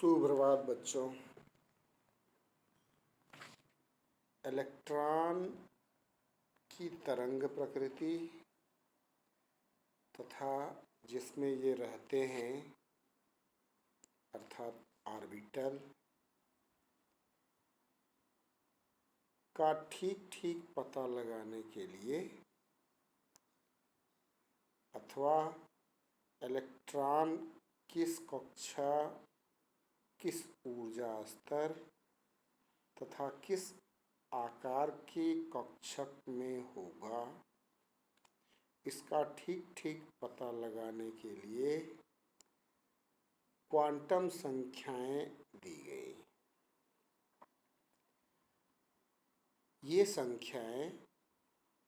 सुप्रभात बच्चों। इलेक्ट्रॉन की तरंग प्रकृति तथा जिसमें ये रहते हैं अर्थात ऑर्बिटल का ठीक ठीक पता लगाने के लिए अथवा इलेक्ट्रॉन किस कक्षा, किस ऊर्जा स्तर तथा किस आकार के कक्षक में होगा, इसका ठीक ठीक पता लगाने के लिए क्वांटम संख्याएं दी गई। ये संख्याएं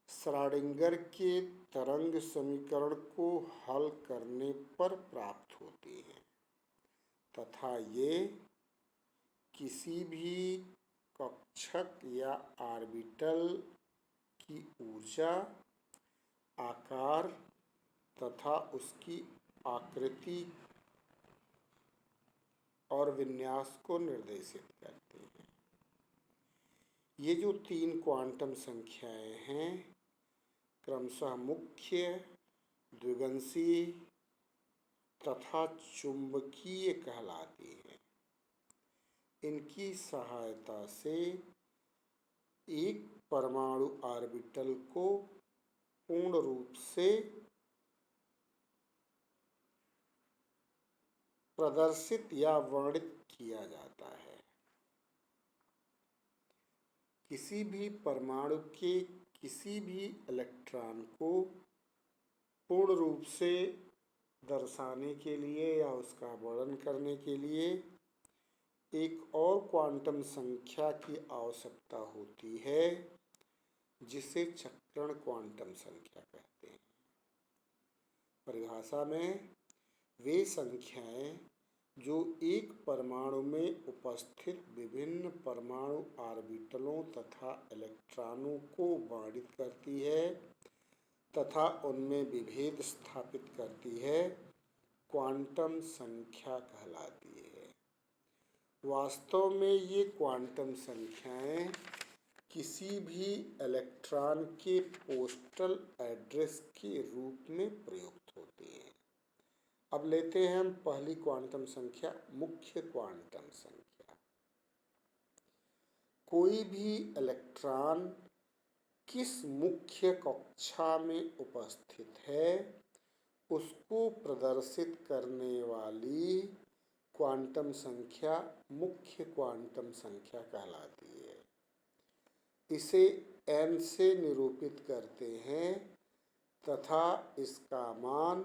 श्रोडिंगर के तरंग समीकरण को हल करने पर प्राप्त होती हैं तथा ये किसी भी कक्षक या ऑर्बिटल की ऊर्जा, आकार तथा उसकी आकृति और विन्यास को निर्देशित करती हैं। ये जो तीन क्वांटम संख्याएं हैं क्रमशः मुख्य, द्विगंशी तथा चुंबकीय कहलाती हैं। इनकी सहायता से एक परमाणु ऑर्बिटल को पूर्ण रूप से प्रदर्शित या वर्णित किया जाता है। किसी भी परमाणु के किसी भी इलेक्ट्रॉन को पूर्ण रूप से दर्शाने के लिए या उसका वर्णन करने के लिए एक और क्वांटम संख्या की आवश्यकता होती है जिसे चक्रण क्वांटम संख्या कहते हैं। परिभाषा में वे संख्याएं जो एक परमाणु में उपस्थित विभिन्न परमाणु ऑर्बिटलों तथा इलेक्ट्रॉनों को वर्णित करती है तथा उनमें विभेद स्थापित करती है, क्वांटम संख्या कहलाती है। वास्तव में ये क्वांटम संख्याएं किसी भी इलेक्ट्रॉन के पोस्टल एड्रेस के रूप में प्रयुक्त होती हैं। अब लेते हैं हम पहली क्वांटम संख्या, मुख्य क्वांटम संख्या। कोई भी इलेक्ट्रॉन किस मुख्य कक्षा में उपस्थित है उसको प्रदर्शित करने वाली क्वांटम संख्या मुख्य क्वांटम संख्या कहलाती है। इसे n से निरूपित करते हैं तथा इसका मान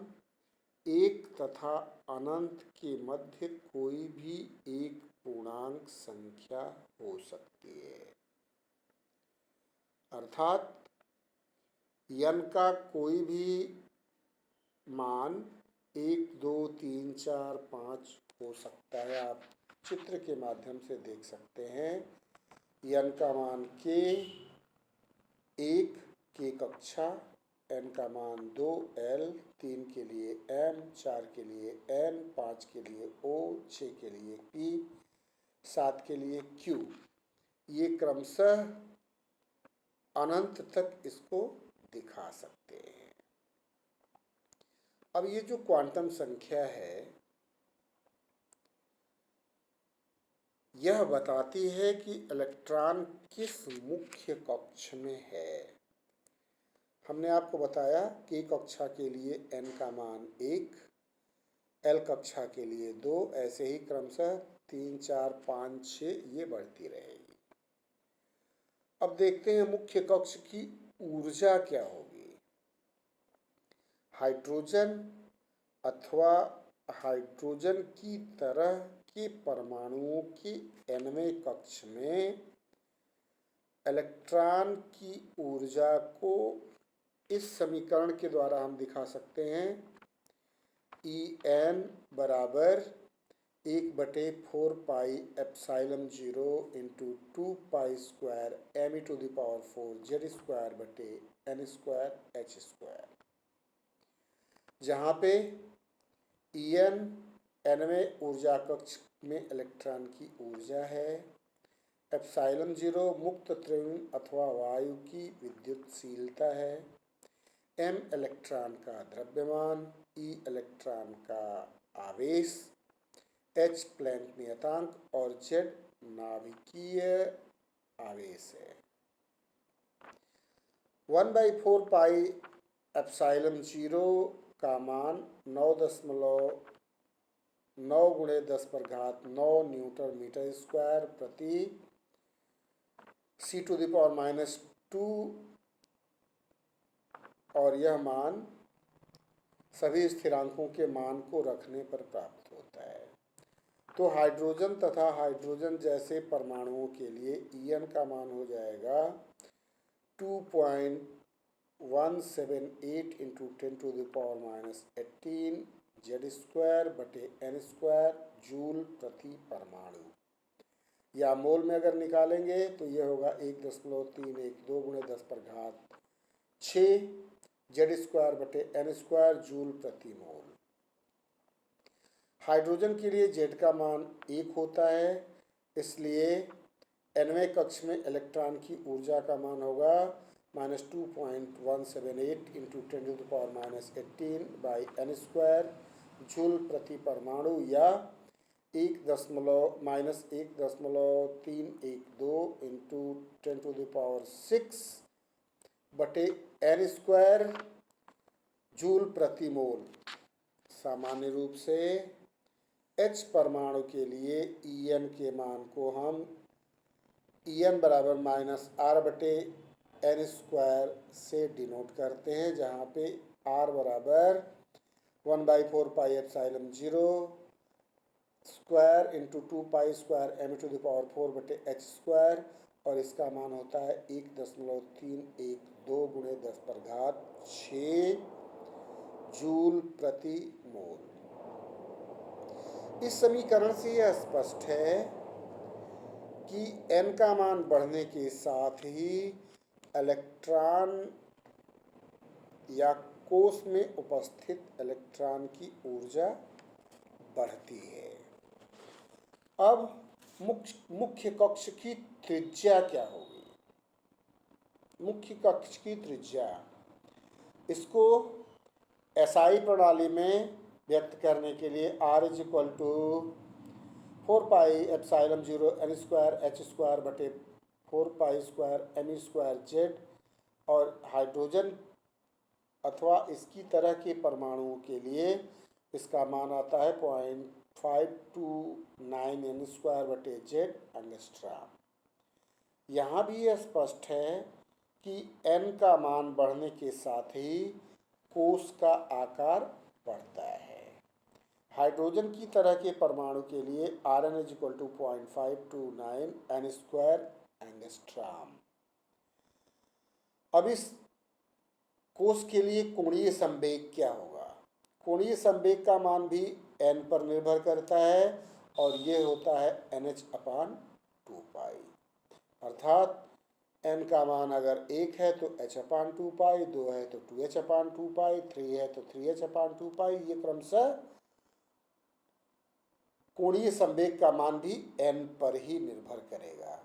1 तथा अनंत के मध्य कोई भी एक पूर्णांक संख्या हो सकती है। अर्थात n का कोई भी मान 1, 2, 3, 4, 5 हो सकता है। आप चित्र के माध्यम से देख सकते हैं। n का मान k, 1 k कक्षा, n का मान 2 l, 3 के लिए m, 4 के लिए n, 5 के लिए o, 6 के लिए p, 7 के लिए q। ये क्रमशः अनंत तक इसको दिखा सकते हैं। अब ये जो क्वांटम संख्या है यह बताती है कि इलेक्ट्रॉन किस मुख्य कक्ष में है। हमने आपको बताया कि कक्षा के लिए n का मान 1, l कक्षा के लिए 2, ऐसे ही क्रमशः 3, 4, 5, 6 ये बढ़ती रहेगी। अब देखते हैं मुख्य कक्ष की ऊर्जा क्या होगी। हाइड्रोजन अथवा हाइड्रोजन की तरह के परमाणुओं के nवें कक्ष में इलेक्ट्रॉन की ऊर्जा को इस समीकरण के द्वारा हम दिखा सकते हैं। En बराबर 1/4 pi epsilon 0 into 2 pi square m⁴ z²n²h², जहाँ पे En nवें ऊर्जा कक्ष में इलेक्ट्रॉन की ऊर्जा है। एप्सिलॉन 0 मुक्त त्रिविम अथवा वायु की विद्युतशीलता है। m इलेक्ट्रॉन का द्रव्यमान, e इलेक्ट्रॉन का आवेश, h प्लैंक नियतांक और z नाभिकीय आवेश है। 1/4 पाई एप्सिलॉन 0 का मान 9.9 × 10⁻9 न्यूटन मीटर स्क्वायर प्रति c⁻⁻2 और यह मान सभी स्थिरांकों के मान को रखने पर प्राप्त होता है। तो हाइड्रोजन तथा हाइड्रोजन जैसे परमाणुओं के लिए En का मान हो जाएगा 2.178 × 10⁻18 Z²/n² जूल प्रति परमाणु, या मोल में अगर निकालेंगे तो यह होगा 1.312 × 10⁻6 Z²/n² जूल प्रति मोल। हाइड्रोजन के लिए Z का मान 1 होता है, इसलिए nवें कक्ष में इलेक्ट्रॉन की ऊर्जा का मान होगा -2.178 × 10⁻18/n² जूल प्रति परमाणु, या -1.312 × 10⁻6/n² जूल प्रति मोल। सामान्य रूप से H परमाणु के लिए En के मान को हम En बराबर -R/n² से डिनोट करते हैं, जहाँ पे R बराबर 1/4 pi epsilon 0 square into 2 pi square m⁴/h² और इसका मान होता है 1.312 × 10⁻6 जूल प्रति मोल। इस समीकरण से यह स्पष्ट है कि n का मान बढ़ने के साथ ही इलेक्ट्रॉन या कोश में उपस्थित इलेक्ट्रॉन की ऊर्जा बढ़ती है। अब मुख्य कक्ष की त्रिज्या क्या होगी? मुख्य कक्ष की त्रिज्या, इसको SI प्रणाली में व्यक्त करने के लिए R = 4 pi epsilon 0 n²h²/4 pi square me²z और हाइड्रोजन अथवा इसकी तरह के परमाणुओं के लिए इसका मान आता है 0.529 n²/z एंगस्ट्रॉम। यहाँ भी यह स्पष्ट है कि n का मान बढ़ने के साथ ही कोश का आकार बढ़ता है। हाइड्रोजन की तरह के परमाणु के लिए Rn = 0.529 n² एंगस्ट्रॉम। अब इस कोश के लिए कोणीय संवेग क्या होगा? कोणीय संवेग का मान भी n पर निर्भर करता है और ये होता है nh/2π, अर्थात n का मान अगर 1 है तो h/2π, 2 है तो 2h/2π, 3 है तो 3h/2π, ये क्रमशः कोणीय संवेग का मान भी n पर ही निर्भर करेगा।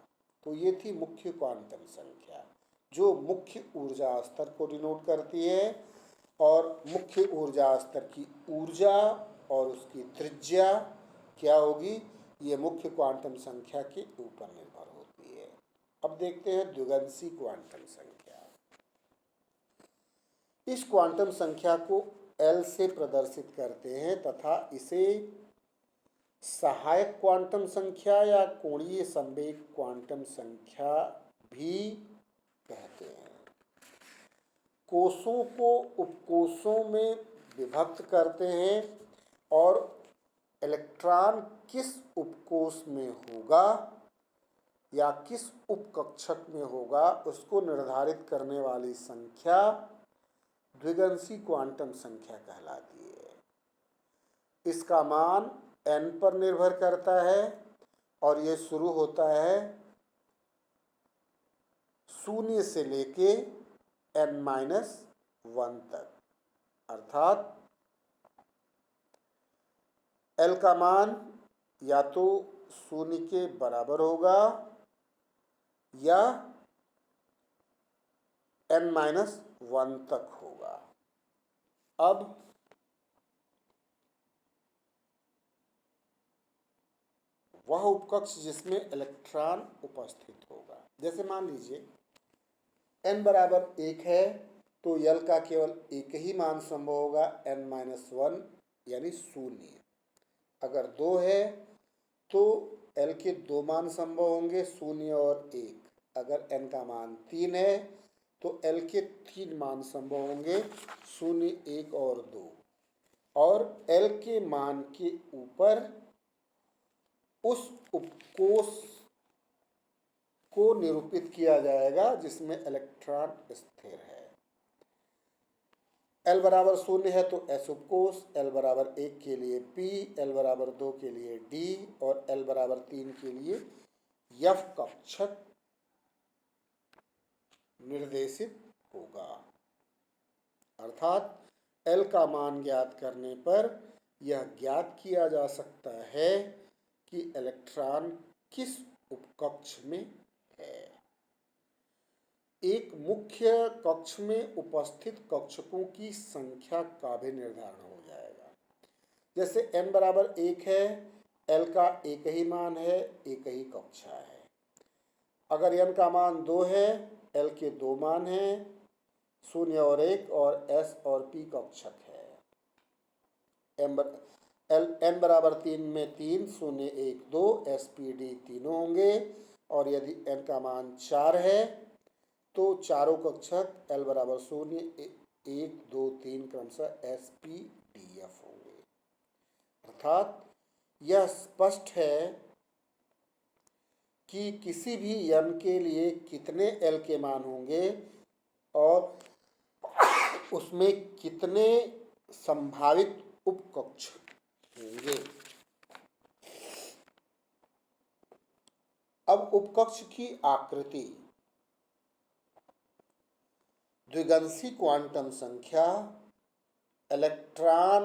तो ये थी मुख्य क्वांटम संख्या जो मुख्य ऊर्जा स्तर को डिनोट करती है, और मुख्य ऊर्जा स्तर की ऊर्जा और उसकी त्रिज्या क्या होगी, ये मुख्य क्वांटम संख्या के ऊपर निर्भर होती है। अब देखते हैं द्विगंशी क्वांटम संख्या। इस क्वांटम संख्या को L से प्रदर्शित करते हैं तथा इसे सहायक क्वांटम संख्या या कोणीय संवेग क्वांटम संख्या भी कहते हैं। कोशों को उपकोशों में विभक्त करते हैं और इलेक्ट्रॉन किस उपकोश में होगा या किस उपकक्षक में होगा उसको निर्धारित करने वाली संख्या द्विगंशी क्वांटम संख्या कहलाती है। इसका मान n पर निर्भर करता है और ये शुरू होता है 0 से लेके n-1 तक, अर्थात एल का मान या तो शून्य के बराबर होगा या n-1 तक होगा। अब वह उपकक्ष जिसमें इलेक्ट्रॉन उपस्थित होगा, जैसे मान लीजिए n बराबर 1 है तो यल का केवल एक ही मान संभव होगा, n-1 यानी शून्य। अगर 2 है तो l के दो मान संभव होंगे, शून्य और 1। अगर n का मान 3 है तो l के 3 मान संभव होंगे, शून्य, 1 और 2। और l के मान के ऊपर उस उपकोष को निरूपित किया जाएगा जिसमें इलेक्ट्रॉन स्थिर है। L बराबर 0 है तो S उपकोष, L बराबर 1 के लिए P, L बराबर 2 के लिए D और L बराबर 3 के लिए F कक्षक निर्देशित होगा। अर्थात L का मान ज्ञात करने पर यह ज्ञात किया जा सकता है कि इलेक्ट्रॉन किस उपकक्ष में है। एक मुख्य कक्ष में उपस्थित कक्षकों की संख्या का भी निर्धारण हो जाएगा। जैसे n बराबर 1 है, L का एक ही मान है, एक ही कक्षा है। अगर n का मान 2 है, L के दो मान हैं, शून्य और 1 और S और P कक्षक है। n बराबर 3 में 3, शून्य, 1, 2, S, P, D तीनों होंगे। और यदि n का मान 4 है तो चारों कक्षक L बराबर 0, 1, 2, 3 क्रमशः S, P, D, F होंगे। अर्थात यह स्पष्ट है कि किसी भी n के लिए कितने L के मान होंगे और उसमें कितने संभावित उपकक्ष होंगे। अब उपकक्ष की आकृति। द्विगंशी क्वांटम संख्या इलेक्ट्रॉन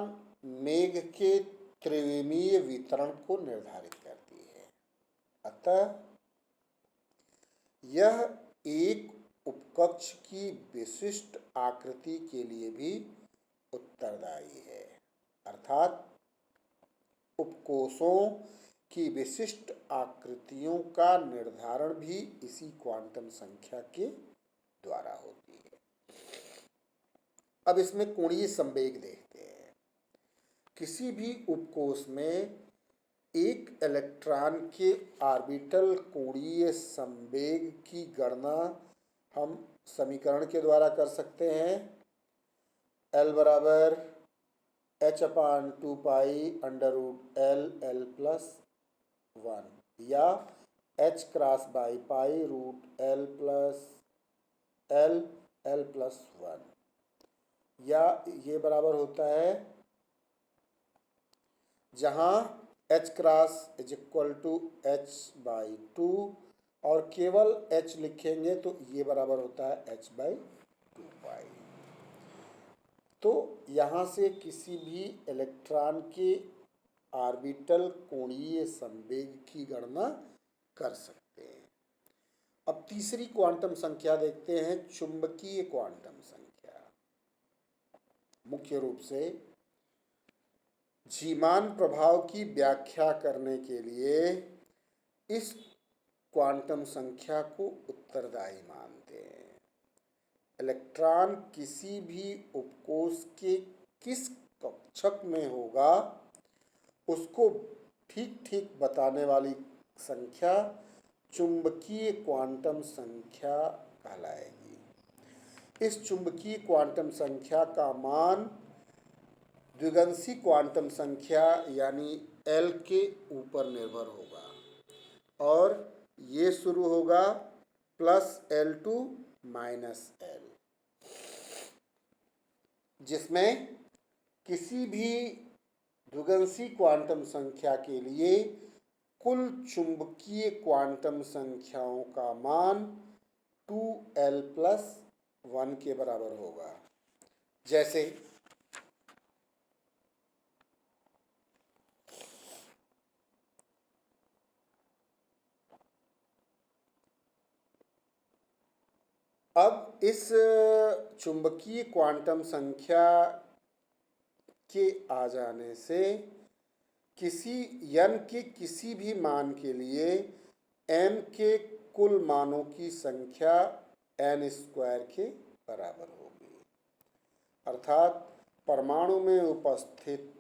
मेघ के त्रिविमीय वितरण को निर्धारित करती है। अतः यह एक उपकक्ष की विशिष्ट आकृति के लिए भी उत्तरदायी है। अर्थात उपकोषों की विशिष्ट आकृतियों का निर्धारण भी इसी क्वांटम संख्या के द्वारा होती है। अब इसमें कोणीय संवेग देखते हैं। किसी भी उपकोष में एक इलेक्ट्रॉन के ऑर्बिटल कोणीय संवेग की गणना हम समीकरण के द्वारा कर सकते हैं। L बराबर h/2 under root L plus 1 या h cross by pi root L plus 1, या ये बराबर होता है जहाँ h cross is equal to h/2 और केवल h लिखेंगे तो ये बराबर होता है h/2 तो यहाँ से किसी भी इलेक्ट्रॉन के ऑर्बिटल कोणीय संवेग की गणना कर सकते हैं। अब तीसरी क्वांटम संख्या देखते हैं, चुंबकीय क्वांटम संख्या। मुख्य रूप से जीमान प्रभाव की व्याख्या करने के लिए इस क्वांटम संख्या को उत्तरदायी मानते हैं। इलेक्ट्रॉन किसी भी उपकोष के किस कक्षक में होगा उसको ठीक ठीक बताने वाली संख्या चुंबकीय क्वांटम संख्या कहलाएगी। इस चुंबकीय क्वांटम संख्या का मान द्विगंशी क्वांटम संख्या यानी L के ऊपर निर्भर होगा और ये शुरू होगा +L2 -L, जिसमें किसी भी द्विगंशी क्वांटम संख्या के लिए कुल चुंबकीय क्वांटम संख्याओं का मान 2L प्लस 1 के बराबर होगा। जैसे अब इस चुंबकीय क्वांटम संख्या के आ जाने से किसी n के किसी भी मान के लिए m के कुल मानों की संख्या n स्क्वायर के बराबर होगी। अर्थात परमाणु में उपस्थित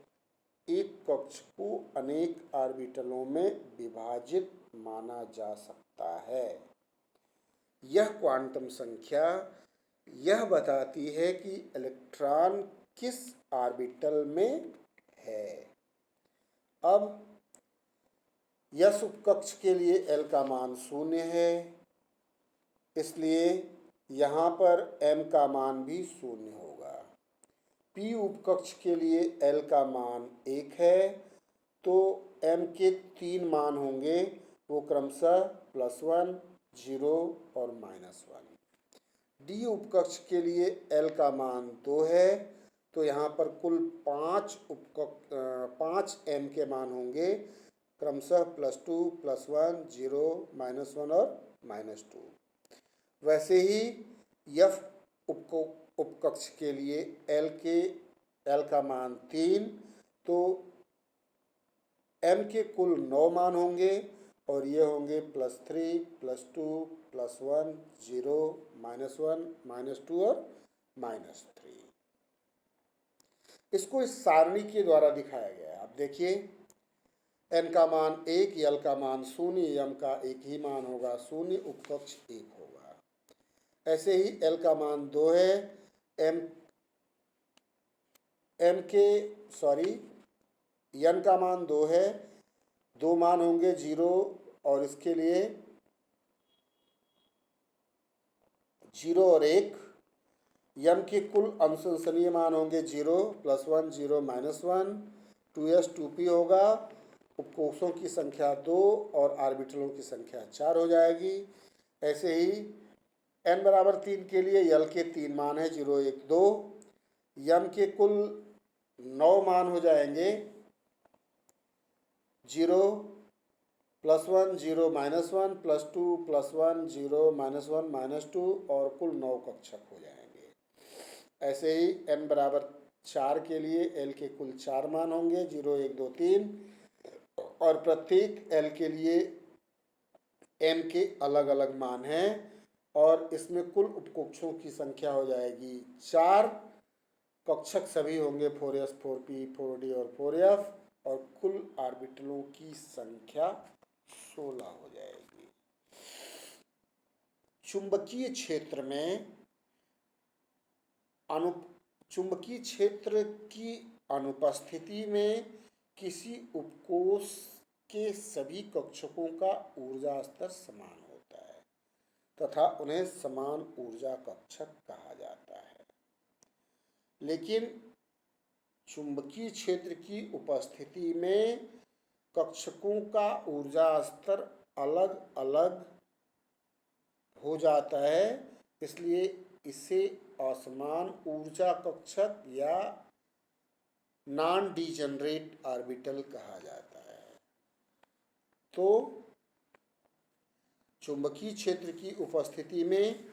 एक कक्ष को अनेक ऑर्बिटलों में विभाजित माना जा सकता है। यह क्वांटम संख्या यह बताती है कि इलेक्ट्रॉन किस ऑर्बिटल में है। अब यस उपकक्ष के लिए L का मान 0 है, इसलिए यहाँ पर M का मान भी 0 होगा। P उपकक्ष के लिए L का मान 1 है, तो M के 3 मान होंगे, वो क्रमशः +1, 0 और -1। D उपकक्ष के लिए L का मान 2 है, तो यहाँ पर कुल 5 M के मान होंगे, क्रमशः +2, +1, 0, -1 और -2। वैसे ही F उपकक्ष के लिए L का मान 3, तो M के कुल 9 मान होंगे और ये होंगे +3, +2, +1, 0, -1, -2 और -3। इसको इस सारणी के द्वारा दिखाया गया है। आप देखिए, n का मान 1, L का मान 0, M का एक ही मान होगा 0, उपकक्ष 1 होगा। ऐसे ही L का मान 2 है, n का मान 2 है, 2 मान होंगे 0 और इसके लिए 0 और 1। M के कुल अनुशंसनीय मान होंगे 0, +1, 0, -1, 2s 2p होगा। उपकोषों की संख्या 2 और ऑर्बिटलों की संख्या 4 हो जाएगी। ऐसे ही n बराबर 3 के लिए L के 3 मान है 0, 1, 2। M के कुल 9 मान हो जाएंगे 0, +1, 0, -1, +2, +1, 0, -1, -2 और कुल 9 कक्षक हो जाएंगे। ऐसे ही n बराबर 4 के लिए L के कुल 4 मान होंगे 0, 1, 2, 3 और प्रत्येक L के लिए M के अलग अलग मान हैं और इसमें कुल उपकक्षों की संख्या हो जाएगी 4। कक्षक सभी होंगे 4s, 4p, 4d और 4f और कुल ऑर्बिटलों की संख्या 16 हो जाएगी। चुंबकीय क्षेत्र की अनुपस्थिति में किसी उपकोष के सभी कक्षकों का ऊर्जा स्तर समान होता है तथा उन्हें समान ऊर्जा कक्षक कहा जाता है। लेकिन चुंबकीय क्षेत्र की उपस्थिति में कक्षकों का ऊर्जा स्तर अलग अलग हो जाता है, इसलिए इसे असमान ऊर्जा कक्षक या नॉन डिजनरेट ऑर्बिटल कहा जाता है। तो चुंबकीय क्षेत्र की उपस्थिति में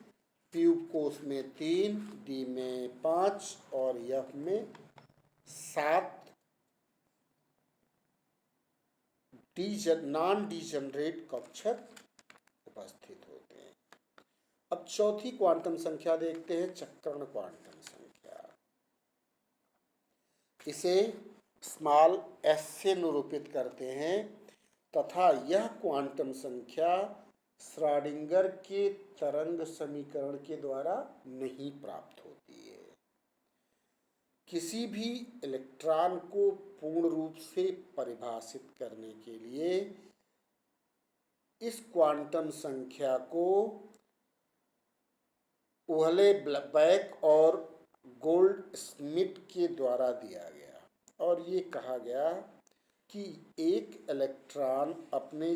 P उपकोष में 3, D में 5 और F में 7 नॉन डिजनरेट कक्षक उपस्थित होते हैं। अब चौथी क्वांटम संख्या देखते हैं, चक्रण क्वांटम संख्या। इसे स्मॉल s से निरूपित करते हैं तथा यह क्वांटम संख्या श्रोडिंगर के तरंग समीकरण के द्वारा नहीं प्राप्त होती है। किसी भी इलेक्ट्रॉन को पूर्ण रूप से परिभाषित करने के लिए इस क्वांटम संख्या को उहले-बेक और गोल्डस्मिट के द्वारा दिया गया और ये कहा गया कि एक इलेक्ट्रॉन अपने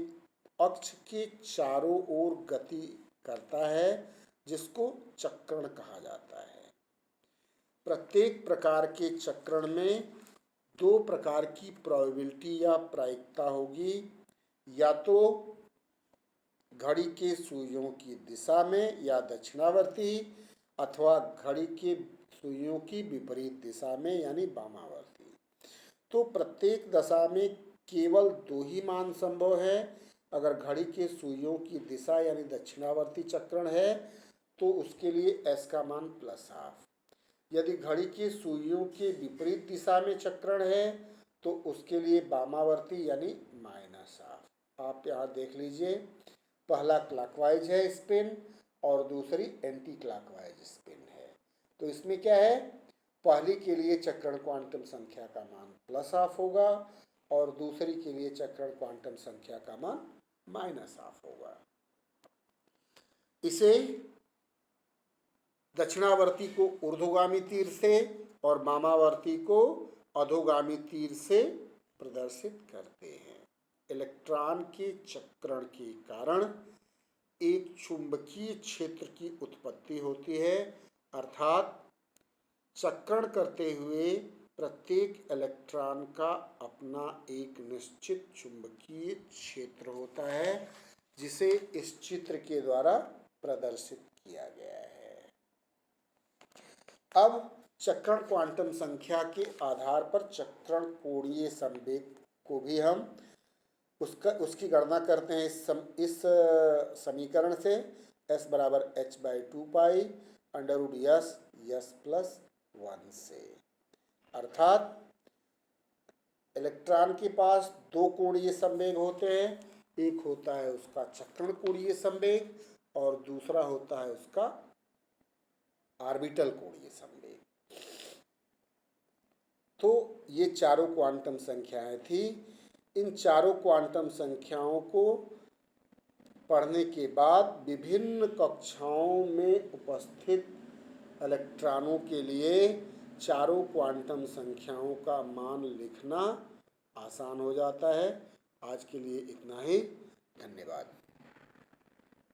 अक्ष के चारों ओर गति करता है, जिसको चक्रण कहा जाता है। प्रत्येक प्रकार के चक्रण में 2 प्रकार की प्रोबेबिलिटी या प्रायिकता होगी। या तो घड़ी के सुइयों की दिशा में या दक्षिणावर्ती अथवा घड़ी के सुइयों की विपरीत दिशा में यानी वामावर्ती। तो प्रत्येक दशा में केवल दो ही मान संभव है। अगर घड़ी के सुइयों की दिशा यानी दक्षिणावर्ती चक्रण है तो उसके लिए s का मान +½ यदि घड़ी की सुइयों के विपरीत दिशा में चक्रण है तो उसके लिए वामावर्ती यानी -½ आप यहाँ देख लीजिए, पहला क्लॉकवाइज है स्पिन और दूसरी एंटी क्लॉकवाइज स्पिन है। तो इसमें क्या है, पहली के लिए चक्रण क्वांटम संख्या का मान +½ होगा और दूसरी के लिए चक्रण क्वांटम संख्या का मान -½ होगा। इसे दक्षिणावर्ती को ऊर्ध्वगामी तीर से और वामावर्ती को अधोगामी तीर से प्रदर्शित करते हैं। इलेक्ट्रॉन के चक्रण के कारण एक चुंबकीय क्षेत्र की उत्पत्ति होती है, अर्थात चक्रण करते हुए प्रत्येक इलेक्ट्रॉन का अपना एक निश्चित चुंबकीय क्षेत्र होता है जिसे इस चित्र के द्वारा प्रदर्शित किया गया है। अब चक्रण क्वांटम संख्या के आधार पर चक्रण कोणीय संवेग को भी हम उसकी गणना करते हैं इस समीकरण से s बराबर h/2 √s s+1 से। अर्थात इलेक्ट्रॉन के पास दो कोणीय संवेग होते हैं, एक होता है उसका चक्रण कोणीय संवेग और दूसरा होता है उसका ऑर्बिटल कोणीय संवेग। तो ये चारों क्वांटम संख्याएं थी। इन चारों क्वांटम संख्याओं को पढ़ने के बाद विभिन्न कक्षाओं में उपस्थित इलेक्ट्रॉनों के लिए चारों क्वांटम संख्याओं का मान लिखना आसान हो जाता है। आज के लिए इतना ही। धन्यवाद।